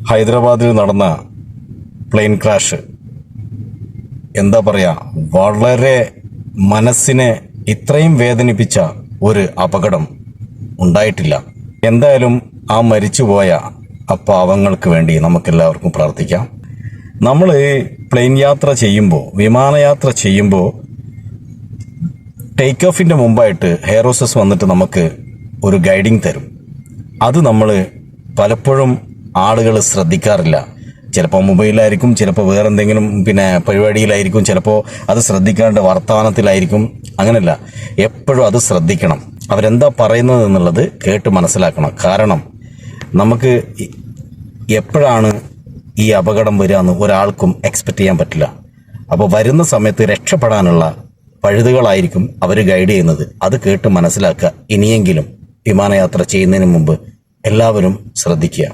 ഹൈദരാബാദിൽ നടന്ന plain crash എന്താ പറയാ, വളരെ മനസ്സിനെ ഇത്രയും വേദനിപ്പിച്ച ഒരു അപകടം ഉണ്ടായിട്ടില്ല. എന്തായാലും ആ മരിച്ചുപോയ ആ പാവങ്ങൾക്ക് വേണ്ടി നമുക്കെല്ലാവർക്കും പ്രാർത്ഥിക്കാം. നമ്മൾ പ്ലെയിൻ യാത്ര ചെയ്യുമ്പോൾ, വിമാനയാത്ര ചെയ്യുമ്പോൾ ടേക്ക് ഓഫിൻ്റെ മുമ്പായിട്ട് എയർ ഹോസ്റ്റസ് വന്നിട്ട് നമുക്ക് ഒരു ഗൈഡിങ് തരും. അത് നമ്മൾ പലപ്പോഴും ആളുകൾ ശ്രദ്ധിക്കാറില്ല. ചിലപ്പോൾ മൊബൈലിലായിരിക്കും, ചിലപ്പോൾ വേറെന്തെങ്കിലും പരിപാടിയിലായിരിക്കും, ചിലപ്പോൾ അത് ശ്രദ്ധിക്കാണ്ട് വർത്തമാനത്തിലായിരിക്കും. അങ്ങനെയല്ല, എപ്പോഴും അത് ശ്രദ്ധിക്കണം. അവരെന്താ പറയുന്നത് എന്നുള്ളത് കേട്ട് മനസ്സിലാക്കണം. കാരണം നമുക്ക് എപ്പോഴാണ് ഈ അപകടം വരിക എന്ന് ഒരാൾക്കും എക്സ്പെക്റ്റ് ചെയ്യാൻ പറ്റില്ല. അപ്പോൾ വരുന്ന സമയത്ത് രക്ഷപ്പെടാനുള്ള പഴുതുകളായിരിക്കും അവർ ഗൈഡ് ചെയ്യുന്നത്. അത് കേട്ട് മനസ്സിലാക്കുക. ഇനിയെങ്കിലും വിമാനയാത്ര ചെയ്യുന്നതിന് മുമ്പ് എല്ലാവരും ശ്രദ്ധിക്കുക.